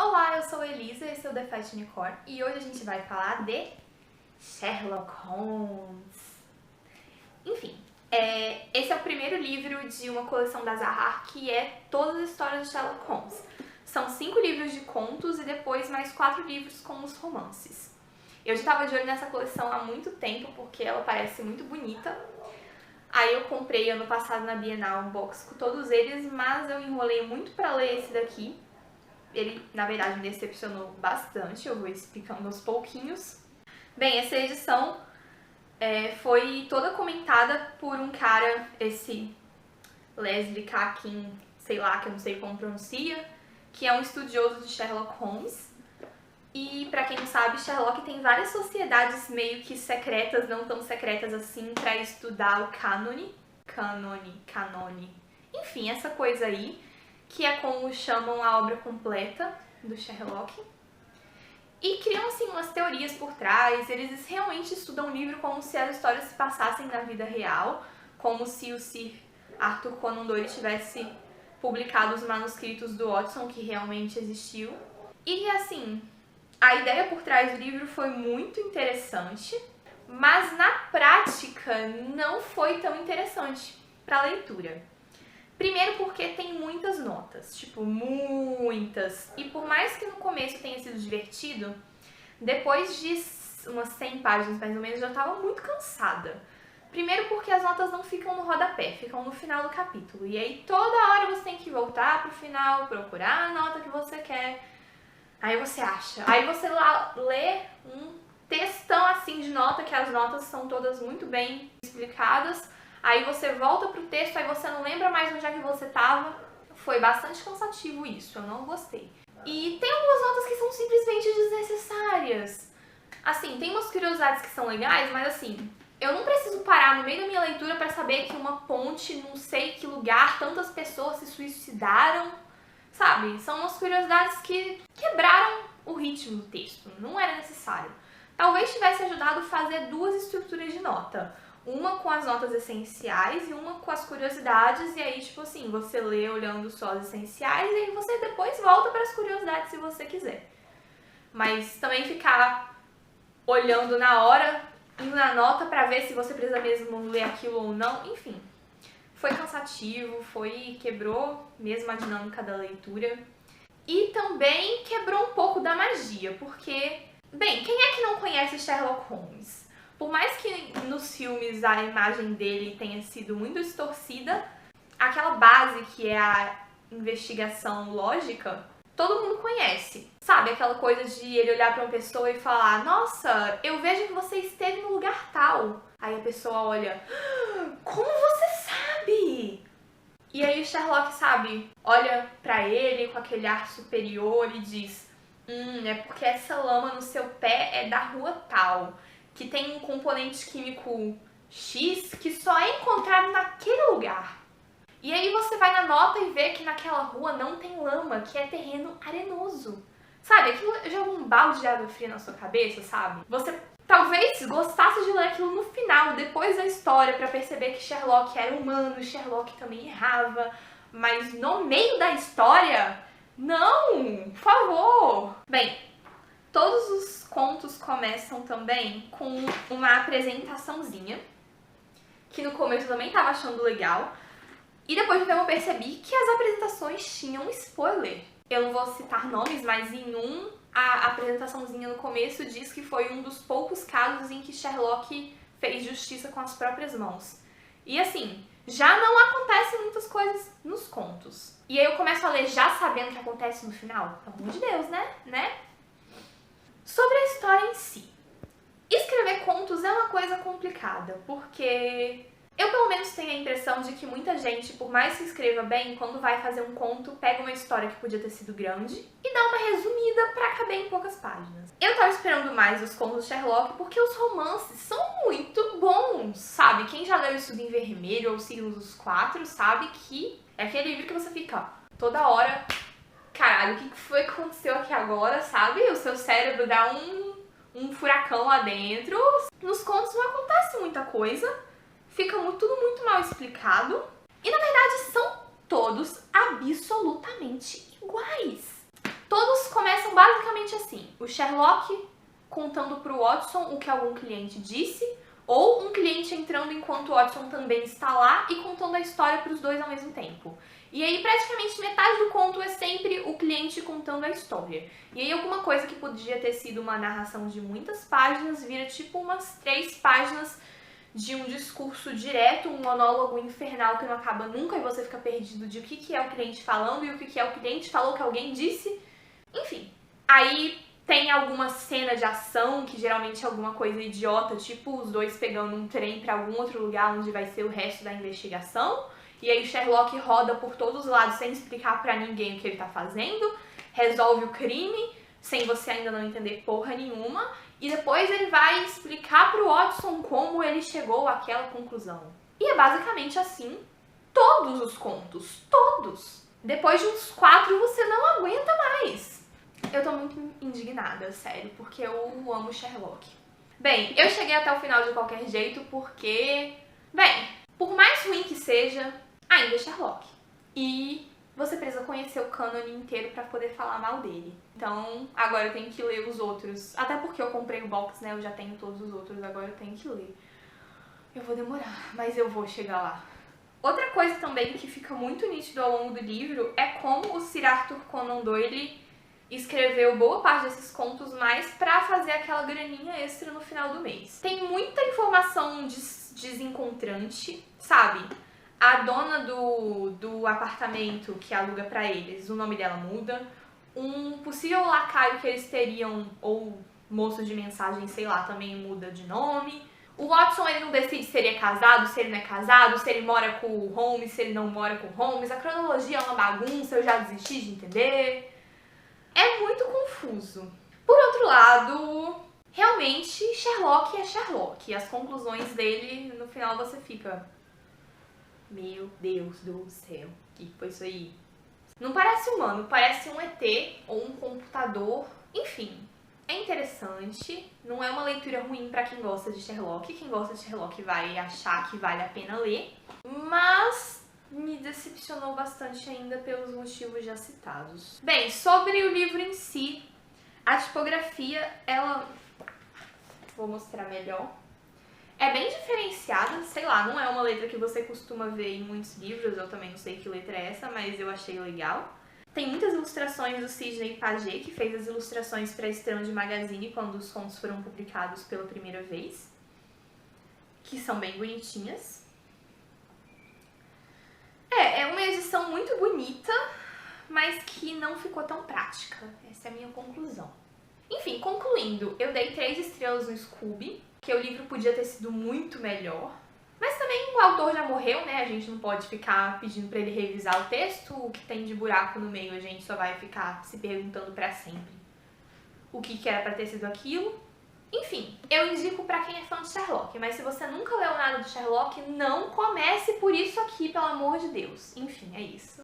Olá, eu sou a Elisa, esse é o The Fight Unicorn e hoje a gente vai falar de Sherlock Holmes. Enfim, esse é o primeiro livro de uma coleção da Zahar que é todas as histórias de Sherlock Holmes. São 5 livros de contos e depois mais 4 livros com os romances. Eu já estava de olho nessa coleção há muito tempo porque ela parece muito bonita. Aí eu comprei ano passado na Bienal um box com todos eles, mas eu enrolei muito para ler esse daqui. Ele, na verdade, me decepcionou bastante, eu vou explicando aos pouquinhos. Bem, essa edição foi toda comentada por um cara, esse Leslie Kakin, sei lá, que eu não sei como pronuncia, que é um estudioso de Sherlock Holmes. E, pra quem não sabe, Sherlock tem várias sociedades meio que secretas, não tão secretas assim, pra estudar o cânone. Enfim, essa coisa aí, que é como chamam a obra completa do Sherlock. E criam, assim, umas teorias por trás, eles realmente estudam o livro como se as histórias se passassem na vida real, como se o Sir Arthur Conan Doyle tivesse publicado os manuscritos do Watson, que realmente existiu. E, assim, a ideia por trás do livro foi muito interessante, mas na prática não foi tão interessante para a leitura. Primeiro porque tem muitas notas, tipo, muitas. E por mais que no começo tenha sido divertido, depois de umas 100 páginas mais ou menos, eu já estava muito cansada. Primeiro porque as notas não ficam no rodapé, ficam no final do capítulo. E aí toda hora você tem que voltar pro final, procurar a nota que você quer. Aí você acha. Aí você lá lê um textão assim de nota, que as notas são todas muito bem explicadas. Aí você volta pro texto, aí você não lembra mais onde é que você tava. Foi bastante cansativo isso, eu não gostei. E tem algumas notas que são simplesmente desnecessárias. Assim, tem umas curiosidades que são legais, mas assim, eu não preciso parar no meio da minha leitura pra saber que uma ponte, não sei que lugar, tantas pessoas se suicidaram. Sabe? São umas curiosidades que quebraram o ritmo do texto, não era necessário. Talvez tivesse ajudado a fazer 2 estruturas de nota. Uma com as notas essenciais e uma com as curiosidades, e aí, tipo assim, você lê olhando só as essenciais e aí você depois volta para as curiosidades se você quiser. Mas também ficar olhando na hora, indo na nota para ver se você precisa mesmo ler aquilo ou não, enfim. Foi cansativo, quebrou mesmo a dinâmica da leitura. E também quebrou um pouco da magia, porque, bem, quem é que não conhece Sherlock Holmes? Por mais que nos filmes a imagem dele tenha sido muito distorcida, aquela base que é a investigação lógica, todo mundo conhece. Sabe, aquela coisa de ele olhar pra uma pessoa e falar: nossa, eu vejo que você esteve no lugar tal. Aí a pessoa olha: como você sabe? E aí o Sherlock, sabe, olha pra ele com aquele ar superior e diz: é porque essa lama no seu pé é da rua tal, que tem um componente químico X que só é encontrado naquele lugar. E aí você vai na nota e vê que naquela rua não tem lama, que é terreno arenoso. Sabe, aquilo joga um balde de água fria na sua cabeça, sabe? Você talvez gostasse de ler aquilo no final, depois da história, pra perceber que Sherlock era humano, Sherlock também errava, mas no meio da história, não, por favor. Bem, todos os contos começam também com uma apresentaçãozinha, que no começo eu também tava achando legal, e depois eu percebi que as apresentações tinham spoiler. Eu não vou citar nomes, mas em a apresentaçãozinha no começo diz que foi um dos poucos casos em que Sherlock fez justiça com as próprias mãos. E assim, já não acontecem muitas coisas nos contos. E aí eu começo a ler já sabendo o que acontece no final. Pelo amor de Deus, né? Sobre a história em si. Escrever contos é uma coisa complicada, porque eu pelo menos tenho a impressão de que muita gente, por mais que escreva bem, quando vai fazer um conto, pega uma história que podia ter sido grande e dá uma resumida pra caber em poucas páginas. Eu tava esperando mais os contos de Sherlock porque os romances são muito bons, sabe? Quem já leu Estudo em Vermelho ou Signos dos Quatro sabe que é aquele livro que você fica toda hora: caralho, o que foi que aconteceu aqui agora, sabe? O seu cérebro dá um furacão lá dentro. Nos contos não acontece muita coisa. Fica tudo muito mal explicado. E na verdade são todos absolutamente iguais. Todos começam basicamente assim, o Sherlock contando pro Watson o que algum cliente disse, ou um cliente entrando enquanto o Watson também está lá e contando a história pros dois ao mesmo tempo. E aí praticamente metade do conto é sempre o cliente contando a história. E aí alguma coisa que podia ter sido uma narração de muitas páginas vira tipo umas 3 páginas de um discurso direto, um monólogo infernal que não acaba nunca e você fica perdido de o que é o cliente falando e o que é o cliente falou que alguém disse. Enfim, aí tem alguma cena de ação que geralmente é alguma coisa idiota, tipo os dois pegando um trem pra algum outro lugar onde vai ser o resto da investigação. E aí o Sherlock roda por todos os lados sem explicar pra ninguém o que ele tá fazendo, resolve o crime sem você ainda não entender porra nenhuma, e depois ele vai explicar pro Watson como ele chegou àquela conclusão. E é basicamente assim todos os contos, todos. Depois de uns 4 você não aguenta mais. Eu tô muito indignada, sério, porque eu amo Sherlock. Bem, eu cheguei até o final de qualquer jeito porque, bem, por mais ruim que seja, ainda é Sherlock. E você precisa conhecer o cânone inteiro pra poder falar mal dele. Então, agora eu tenho que ler os outros. Até porque eu comprei o box, né? Eu já tenho todos os outros, agora eu tenho que ler. Eu vou demorar, mas eu vou chegar lá. Outra coisa também que fica muito nítido ao longo do livro é como o Sir Arthur Conan Doyle escreveu boa parte desses contos mais pra fazer aquela graninha extra no final do mês. Tem muita informação desencontrante, sabe? A dona do apartamento que aluga pra eles, o nome dela muda. Um possível lacaio que eles teriam, ou moço de mensagem, sei lá, também muda de nome. O Watson, ele não decide se ele é casado, se ele não é casado, se ele mora com o Holmes, se ele não mora com o Holmes. A cronologia é uma bagunça, eu já desisti de entender. É muito confuso. Por outro lado, realmente, Sherlock é Sherlock. As conclusões dele, no final você fica... Meu Deus do céu, o que foi isso aí? Não parece humano, parece um ET ou um computador. Enfim, é interessante. Não é uma leitura ruim pra quem gosta de Sherlock. Quem gosta de Sherlock vai achar que vale a pena ler. Mas me decepcionou bastante ainda pelos motivos já citados. Bem, sobre o livro em si, a tipografia, ela... Vou mostrar melhor. É bem diferenciada, sei lá, não é uma letra que você costuma ver em muitos livros, eu também não sei que letra é essa, mas eu achei legal. Tem muitas ilustrações do Sidney Paget, que fez as ilustrações para Strand Magazine quando os contos foram publicados pela primeira vez, que são bem bonitinhas. É uma edição muito bonita, mas que não ficou tão prática. Essa é a minha conclusão. Enfim, concluindo, eu dei 3 estrelas no Scooby, que o livro podia ter sido muito melhor. Mas também o autor já morreu, né? A gente não pode ficar pedindo pra ele revisar o texto. O que tem de buraco no meio a gente só vai ficar se perguntando pra sempre o que era pra ter sido aquilo. Enfim, eu indico pra quem é fã de Sherlock, mas se você nunca leu nada de Sherlock, não comece por isso aqui, pelo amor de Deus. Enfim, é isso.